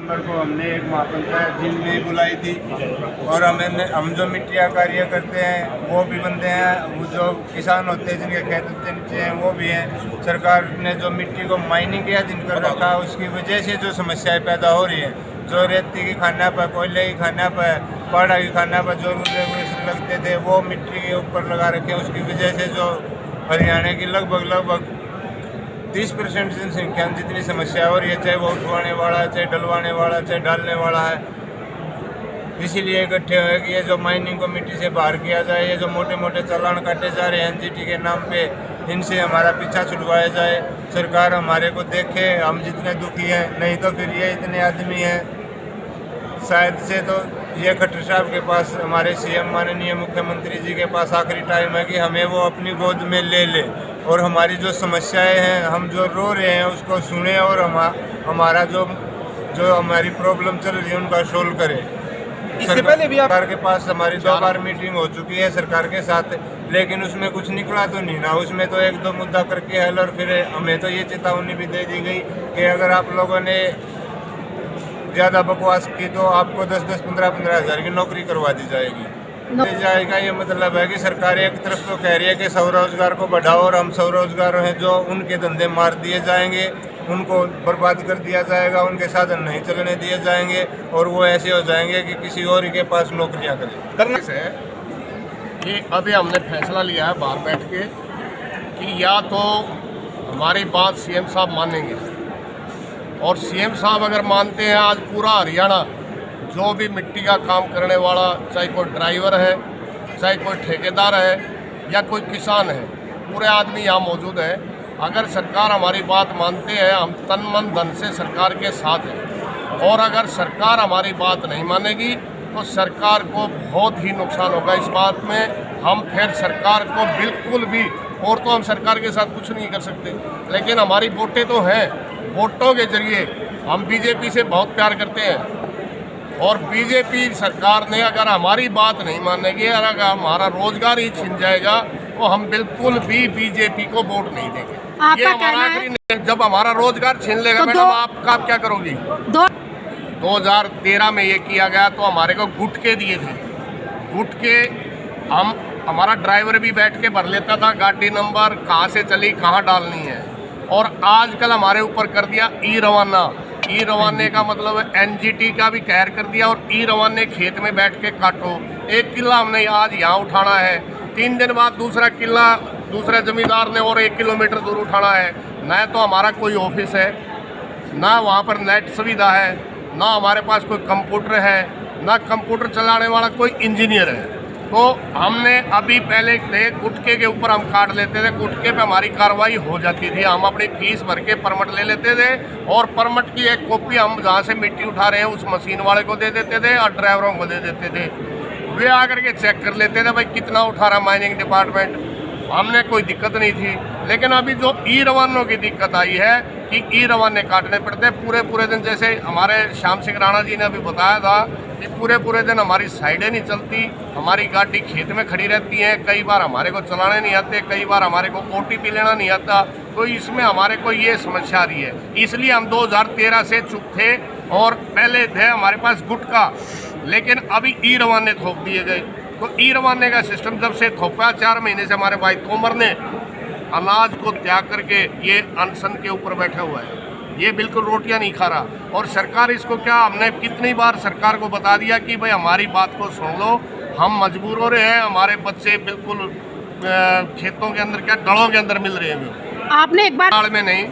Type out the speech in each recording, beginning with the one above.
दिसंबर को हमने एक महापंचायत जिन में बुलाई थी और हम जो मिट्टियाँ कार्य करते हैं वो भी बंदे हैं, वो जो किसान होते हैं जिनके खेत उतने नीचे हैं वो भी हैं। सरकार ने जो मिट्टी को माइनिंग के अधीन कर रखा है उसकी वजह से जो समस्याएं पैदा हो रही हैं, जो रेती की खाना पर, कोयले की खाना पर, पाड़ा की खाना पर जो रेगुलेशन लगते थे वो मिट्टी के ऊपर लगा रखे हैं। उसकी वजह से जो हरियाणा की लगभग 30% जनसंख्या में जितनी समस्या हो रही है, चाहे वो उठवाने वाला है, चाहे डलवाने वाला, चाहे डालने वाला है, इसीलिए इकट्ठे हुए कि ये जो माइनिंग को मिट्टी से बाहर किया जाए। ये जो मोटे मोटे चालान काटे जा रहे हैं एनजीटी के नाम पे, इनसे हमारा पीछा छुड़वाया जाए। सरकार हमारे को देखे, हम जितने दुखी हैं, नहीं तो फिर ये इतने आदमी हैं शायद से तो ये खट्टर साहब के पास, हमारे सीएम माननीय मुख्यमंत्री जी के पास आखिरी टाइम है कि हमें वो अपनी गोद में ले ले और हमारी जो समस्याएं हैं, हम जो रो रहे हैं उसको सुने और हमारा जो हमारी प्रॉब्लम चल रही है उनका सोल्व करे। इससे पहले भी सरकार के पास हमारी 2 बार मीटिंग हो चुकी है सरकार के साथ, लेकिन उसमें कुछ निकला तो नहीं ना। उसमें तो 1-2 मुद्दा करके हल, और फिर हमें तो ये चेतावनी भी दे दी गई कि अगर आप लोगों ने ज़्यादा बकवास की तो आपको 10-10, 15-15 हज़ार की नौकरी करवा दी जाएगी। जाएगा ये मतलब है कि सरकार एक तरफ तो कह रही है कि स्वरोजगार को बढ़ाओ, और हम स्वरोजगार हैं जो उनके धंधे मार दिए जाएंगे, उनको बर्बाद कर दिया जाएगा, उनके साधन नहीं चलने दिए जाएंगे और वो ऐसे हो जाएंगे कि किसी और के पास नौकरियां करें। से कि अभी हमने फैसला लिया है बाहर बैठ के कि या तो हमारी बात सीएम साहब मानेंगे, और सीएम साहब अगर मानते हैं, आज पूरा हरियाणा जो भी मिट्टी का काम करने वाला, चाहे कोई ड्राइवर है, चाहे कोई ठेकेदार है या कोई किसान है, पूरे आदमी यहाँ मौजूद है। अगर सरकार हमारी बात मानते हैं, हम तन मन धन से सरकार के साथ हैं, और अगर सरकार हमारी बात नहीं मानेगी तो सरकार को बहुत ही नुकसान होगा। इस बात में हम फिर सरकार को बिल्कुल भी, और तो हम सरकार के साथ कुछ नहीं कर सकते, लेकिन हमारी वोटें तो हैं, वोटों के जरिए हम बीजेपी से बहुत प्यार करते हैं, और बीजेपी सरकार ने अगर हमारी बात नहीं मानेगी और अगर हमारा रोजगार ही छिन जाएगा तो हम बिल्कुल भी बीजेपी को वोट नहीं देंगे। ये हमारा आखिरी, जब हमारा रोजगार छीन लेगा तो मैडम आप क्या करोगी? 2013 में ये किया गया तो हमारे को गुटके दिए थे, गुटके हमारा ड्राइवर भी बैठ के भर लेता था, गाड़ी नंबर कहाँ से चली, कहाँ डालनी है। और आजकल हमारे ऊपर कर दिया ई रवाने का मतलब एनजीटी का भी कहर कर दिया, और ई रवाने खेत में बैठ के काटो। 1 किला हमने आज यहाँ उठाना है, 3 दिन बाद दूसरा किला दूसरे जमींदार ने और 1 किलोमीटर दूर उठाना है। न तो हमारा कोई ऑफिस है, ना वहाँ पर नेट सुविधा है, ना हमारे पास कोई कंप्यूटर है, ना कंप्यूटर चलाने वाला कोई इंजीनियर है। तो हमने अभी पहले थे गुटके के ऊपर हम काट लेते थे, गुटके पे हमारी कार्रवाई हो जाती थी, हम अपनी फीस भर के परमिट ले लेते थे, और परमिट की एक कॉपी हम जहाँ से मिट्टी उठा रहे हैं उस मशीन वाले को दे देते थे और ड्राइवरों को दे देते थे। वे आकर के चेक कर लेते थे भाई कितना उठा रहा माइनिंग डिपार्टमेंट, हमने कोई दिक्कत नहीं थी। लेकिन अभी जो ई रवानों की दिक्कत आई है कि ई रवाने काटने पड़ते पूरे दिन, जैसे हमारे श्याम सिंह राणा जी ने अभी बताया था कि पूरे दिन हमारी साइडें नहीं चलती, हमारी गाड़ी खेत में खड़ी रहती है, कई बार हमारे को चलाने नहीं आते, कई बार हमारे को ओटीपी लेना नहीं आता। तो इसमें हमारे को ये समस्या आ रही है, इसलिए हम 2013 से चुप थे, और पहले थे हमारे पास गुटका, लेकिन अभी ई रवाने थोप दिए गए। तो ई रवाने का सिस्टम जब से थोपा, 4 महीने से हमारे भाई तोमर ने अनाज को त्याग करके ये अनशन के ऊपर बैठा हुआ है, ये बिल्कुल रोटियां नहीं खा रहा। और सरकार इसको क्या, हमने कितनी बार सरकार को बता दिया कि भाई हमारी बात को सुन लो, हम मजबूर हो रहे हैं, हमारे बच्चे बिल्कुल खेतों के अंदर, क्या डलों के अंदर मिल रहे हैं। आपने एक बार में नहीं,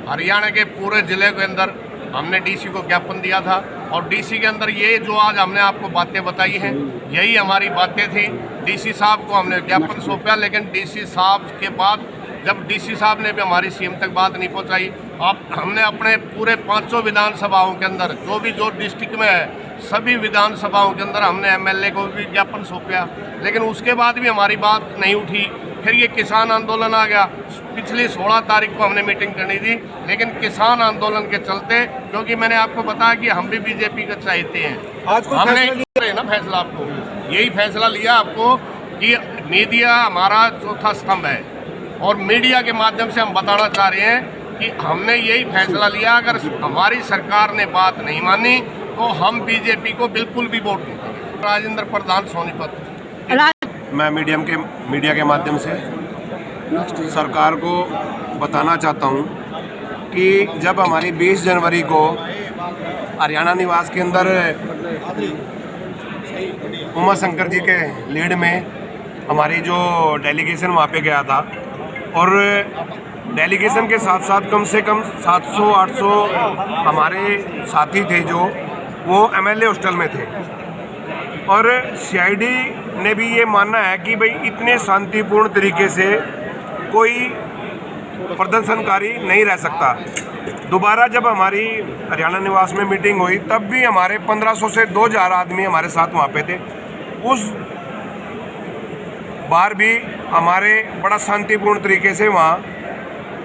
हरियाणा के पूरे जिले के अंदर हमने डीसी को ज्ञापन दिया था, और डीसी के अंदर ये जो आज हमने आपको बातें बताई हैं, यही हमारी बातें थी। डीसी साहब को हमने ज्ञापन सौंपा, लेकिन डीसी साहब के बाद जब डीसी साहब ने भी हमारी सीएम तक बात नहीं पहुंचाई, हमने अपने पूरे 5 विधानसभाओं के अंदर जो डिस्ट्रिक्ट में है, सभी विधानसभाओं के अंदर हमने एमएलए को भी ज्ञापन सौंपा, लेकिन उसके बाद भी हमारी बात नहीं उठी। फिर ये किसान आंदोलन आ गया, पिछली 16 तारीख को हमने मीटिंग करनी थी, लेकिन किसान आंदोलन के चलते, क्योंकि मैंने आपको बताया कि हम भी बीजेपी का चाहते हैं, आज को हमने ना फैसला आपको यही फैसला लिया आपको कि मीडिया हमारा चौथा स्तंभ है, और मीडिया के माध्यम से हम बताना चाह रहे हैं कि हमने यही फैसला लिया, अगर हमारी सरकार ने बात नहीं मानी तो हम बीजेपी को बिल्कुल भी वोट नहीं देंगे। राजेंद्र प्रधान सोनीपत। मैं मीडिया के माध्यम से सरकार को बताना चाहता हूं कि जब हमारी 20 जनवरी को हरियाणा निवास के अंदर उमा शंकर जी के लीड में हमारी जो डेलीगेशन वहाँ पे गया था, और डेलीगेशन के साथ साथ कम से कम 700-800 हमारे साथी थे जो वो MLA हॉस्टल में थे, और CID ने भी ये मानना है कि भाई इतने शांतिपूर्ण तरीके से कोई प्रदर्शनकारी नहीं रह सकता। दोबारा जब हमारी हरियाणा निवास में मीटिंग हुई तब भी हमारे 1500 से 2000 आदमी हमारे साथ वहाँ पे थे। उस बार भी हमारे बड़ा शांतिपूर्ण तरीके से वहाँ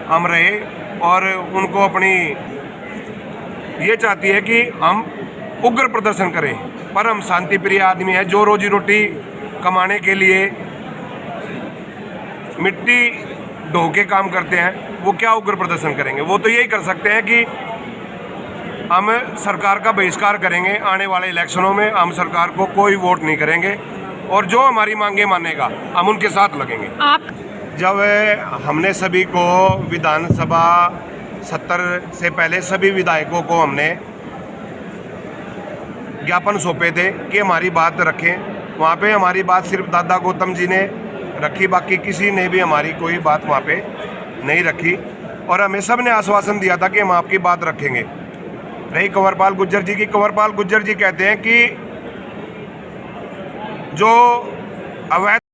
हम रहे, और उनको अपनी ये चाहती है कि हम उग्र प्रदर्शन करें, पर हम शांति प्रिय आदमी हैं जो रोजी रोटी कमाने के लिए मिट्टी ढो के काम करते हैं। वो क्या उग्र प्रदर्शन करेंगे? वो तो यही कर सकते हैं कि हम सरकार का बहिष्कार करेंगे, आने वाले इलेक्शनों में हम सरकार को कोई वोट नहीं करेंगे, और जो हमारी मांगे मानेगा हम उनके साथ लगेंगे। जब हमने सभी को विधानसभा 70 से पहले सभी विधायकों को हमने ज्ञापन सौंपे थे कि हमारी बात रखें, वहाँ पे हमारी बात सिर्फ दादा गौतम जी ने रखी, बाकी किसी ने भी हमारी कोई बात वहाँ पे नहीं रखी, और हमें सब ने आश्वासन दिया था कि हम आपकी बात रखेंगे। रही कंवरपाल गुर्जर जी की, कंवरपाल गुर्जर जी कहते हैं कि जो अवैध